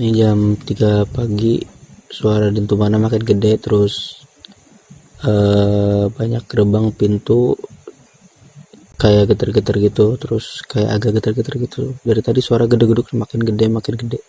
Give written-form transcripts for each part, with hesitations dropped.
Ini jam 3 pagi, suara dentumannya makin gede, terus banyak gerbang pintu kayak getar-getar gitu, terus kayak agak getar-getar gitu. Dari tadi suara gede-geduk makin gede makin gede.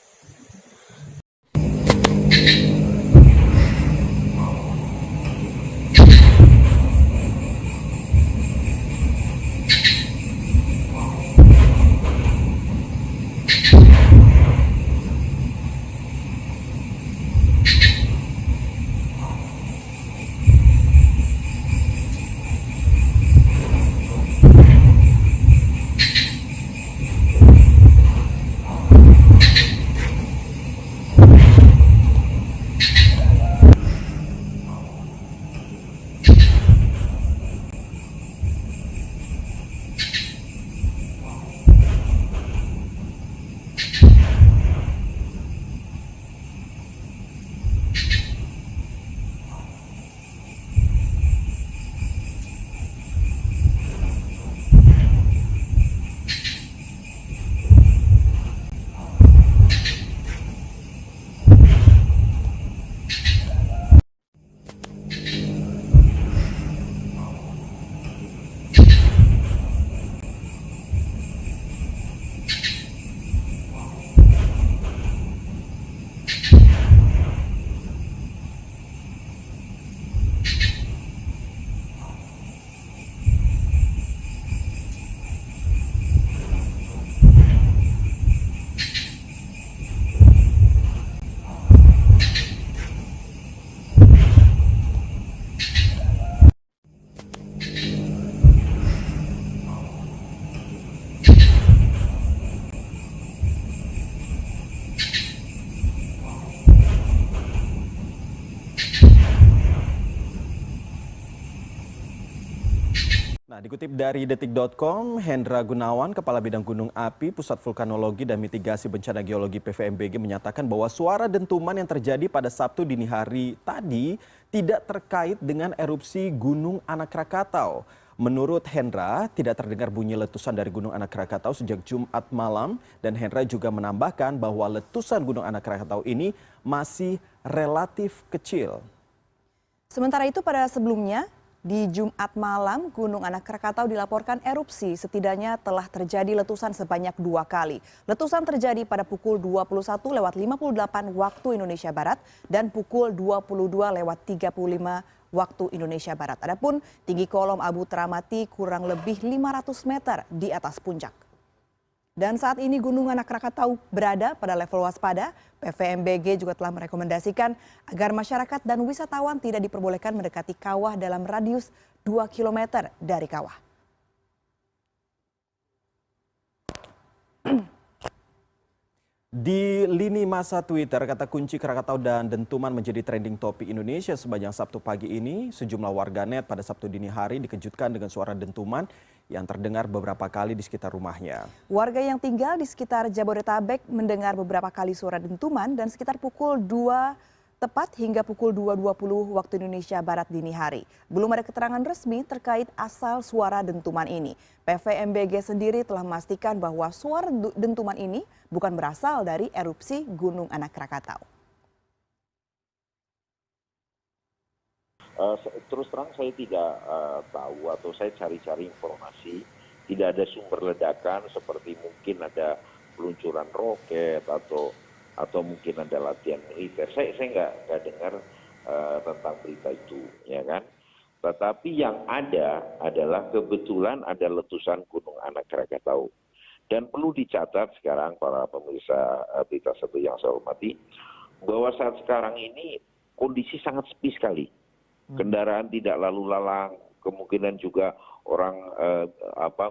Nah, dikutip dari detik.com, Hendra Gunawan, Kepala Bidang Gunung Api, Pusat Vulkanologi dan Mitigasi Bencana Geologi PVMBG menyatakan bahwa suara dentuman yang terjadi pada Sabtu dini hari tadi tidak terkait dengan erupsi Gunung Anak Rakatau. Menurut Hendra, tidak terdengar bunyi letusan dari Gunung Anak Rakatau sejak Jumat malam dan Hendra juga menambahkan bahwa letusan Gunung Anak Rakatau ini masih relatif kecil. Sementara itu pada sebelumnya, di Jumat malam, Gunung Anak Rakatau dilaporkan erupsi. Setidaknya telah terjadi letusan sebanyak 2 kali. Letusan terjadi pada pukul 21:58 waktu Indonesia Barat dan pukul 22:35 waktu Indonesia Barat. Adapun tinggi kolom abu teramati kurang lebih 500 meter di atas puncak. Dan saat ini Gunung Anak Rakatau berada pada level waspada. PVMBG juga telah merekomendasikan agar masyarakat dan wisatawan tidak diperbolehkan mendekati kawah dalam radius 2 km dari kawah. Di lini masa Twitter, kata kunci Krakatau dan dentuman menjadi trending topik Indonesia sepanjang Sabtu pagi ini. Sejumlah warganet pada Sabtu dini hari dikejutkan dengan suara dentuman yang terdengar beberapa kali di sekitar rumahnya. Warga yang tinggal di sekitar Jabodetabek mendengar beberapa kali suara dentuman dan sekitar pukul 2 tepat hingga pukul 2.20 waktu Indonesia Barat dini hari. Belum ada keterangan resmi terkait asal suara dentuman ini. PVMBG sendiri telah memastikan bahwa suara dentuman ini bukan berasal dari erupsi Gunung Anak Rakatau. Terus terang saya tidak tahu atau saya cari-cari informasi. Tidak ada sumber ledakan seperti mungkin ada peluncuran roket atau mungkin ada latihan militer. Saya nggak dengar tentang berita itu, ya kan. Tetapi yang ada adalah kebetulan ada letusan Gunung Anak Rakatau. Dan perlu dicatat sekarang para pemirsa berita satu yang saya hormati, bahwa saat sekarang ini kondisi sangat sepi sekali. Kendaraan tidak lalu lalang, kemungkinan juga orang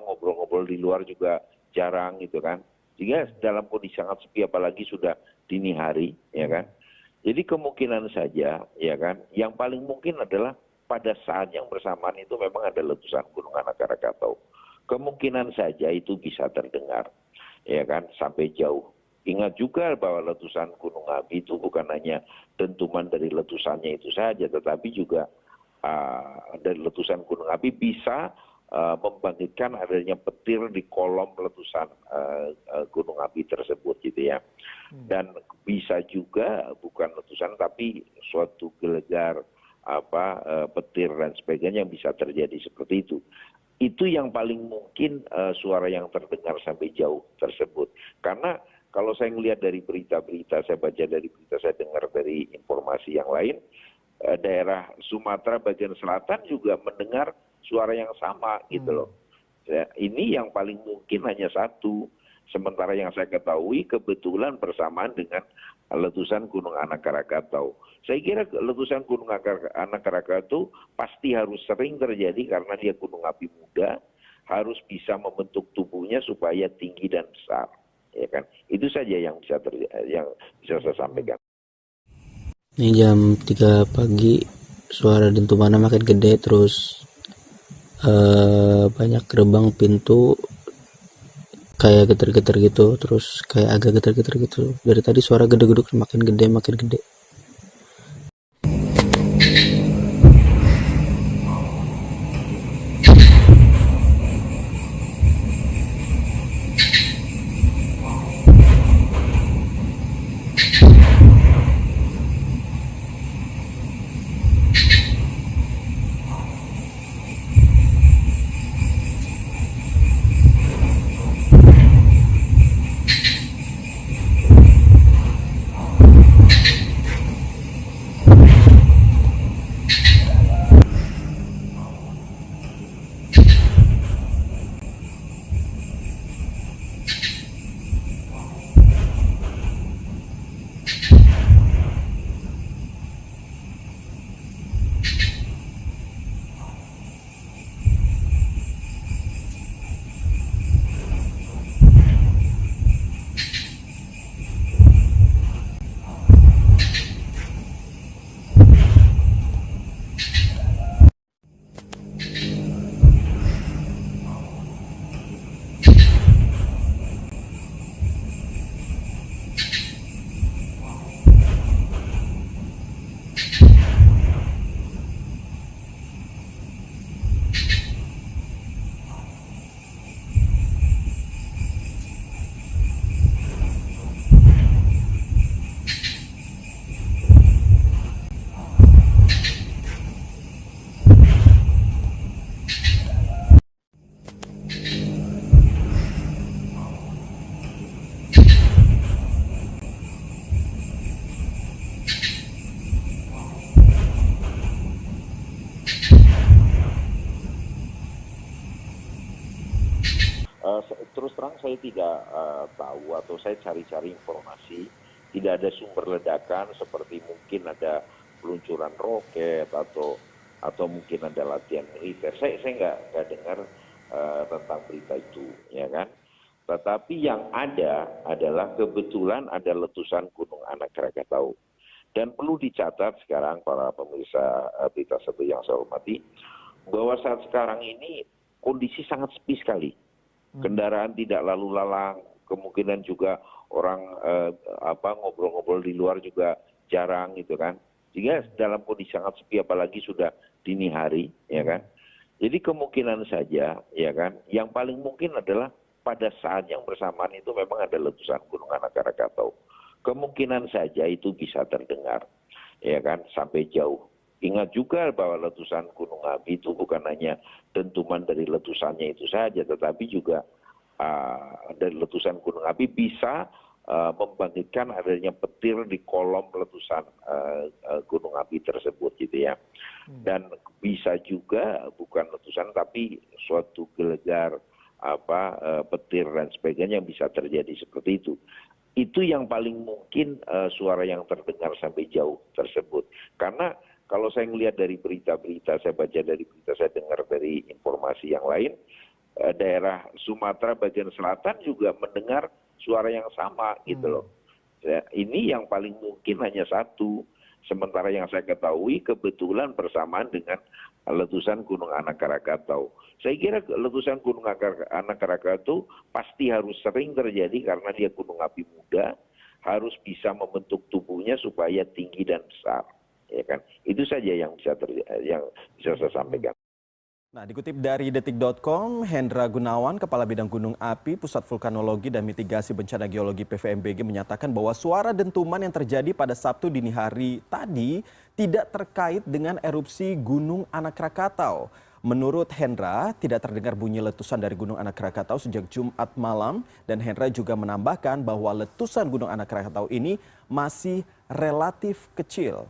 ngobrol-ngobrol di luar juga jarang gitu kan. Sehingga dalam kondisi sangat sepi apalagi sudah dini hari, ya kan. Jadi kemungkinan saja, ya kan, yang paling mungkin adalah pada saat yang bersamaan itu memang ada letusan Gunung Anak Rakatau. Kemungkinan saja itu bisa terdengar, ya kan, sampai jauh. Ingat juga bahwa letusan gunung api itu bukan hanya dentuman dari letusannya itu saja, tetapi juga dari letusan gunung api bisa membangkitkan adanya petir di kolom letusan gunung api tersebut gitu ya. Dan bisa juga bukan letusan tapi suatu gelegar petir dan sebagainya yang bisa terjadi seperti itu. Itu yang paling mungkin suara yang terdengar sampai jauh tersebut. Karena kalau saya melihat dari berita-berita, saya baca dari berita, saya dengar dari informasi yang lain, daerah Sumatera bagian selatan juga mendengar suara yang sama gitu loh. Ya, ini yang paling mungkin hanya satu. Sementara yang saya ketahui kebetulan bersamaan dengan letusan Gunung Anak Rakatau. Saya kira letusan Gunung Anak Rakatau pasti harus sering terjadi karena dia gunung api muda, harus bisa membentuk tubuhnya supaya tinggi dan besar. Ya kan? Itu saja yang bisa saya sampaikan. Ini jam 3 pagi, suara dentumannya makin gede, terus banyak gerbang pintu kayak getar-getar gitu, terus kayak agak getar-getar gitu. Dari tadi suara gede-geduk makin gede makin gede. Terus terang saya tidak tahu atau saya cari-cari informasi, tidak ada sumber ledakan seperti mungkin ada peluncuran roket atau mungkin ada latihan militer. Saya nggak dengar tentang berita itu, ya kan. Tetapi yang ada adalah kebetulan ada letusan Gunung Anak Rakatau. Dan perlu dicatat sekarang para pemirsa berita seperti yang saya hormati, bahwa saat sekarang ini kondisi sangat sepi sekali. Kendaraan tidak lalu lalang, kemungkinan juga orang ngobrol-ngobrol di luar juga jarang gitu kan. Sehingga dalam kondisi sangat sepi apalagi sudah dini hari, ya kan. Jadi kemungkinan saja, ya kan, yang paling mungkin adalah pada saat yang bersamaan itu memang ada letusan Gunung Anak Rakatau. Kemungkinan saja itu bisa terdengar, ya kan, sampai jauh. Ingat juga bahwa letusan gunung api itu bukan hanya dentuman dari letusannya itu saja, tetapi juga dari letusan gunung api bisa membangkitkan adanya petir di kolom letusan gunung api tersebut gitu ya. Dan bisa juga bukan letusan tapi suatu gelegar petir dan sebagainya yang bisa terjadi seperti itu. Itu yang paling mungkin suara yang terdengar sampai jauh tersebut. Karena kalau saya melihat dari berita-berita, saya baca dari berita, saya dengar dari informasi yang lain, daerah Sumatera bagian selatan juga mendengar suara yang sama gitu loh. Ya, ini yang paling mungkin hanya satu. Sementara yang saya ketahui kebetulan bersamaan dengan letusan Gunung Anak Rakatau. Saya kira letusan Gunung Anak Rakatau pasti harus sering terjadi karena dia gunung api muda, harus bisa membentuk tubuhnya supaya tinggi dan besar. Ya kan, itu saja yang bisa saya sampaikan. Nah, dikutip dari detik.com, Hendra Gunawan, Kepala Bidang Gunung Api, Pusat Vulkanologi dan Mitigasi Bencana Geologi PVMBG menyatakan bahwa suara dentuman yang terjadi pada Sabtu dini hari tadi tidak terkait dengan erupsi Gunung Anak Rakatau. Menurut Hendra, tidak terdengar bunyi letusan dari Gunung Anak Rakatau sejak Jumat malam dan Hendra juga menambahkan bahwa letusan Gunung Anak Rakatau ini masih relatif kecil.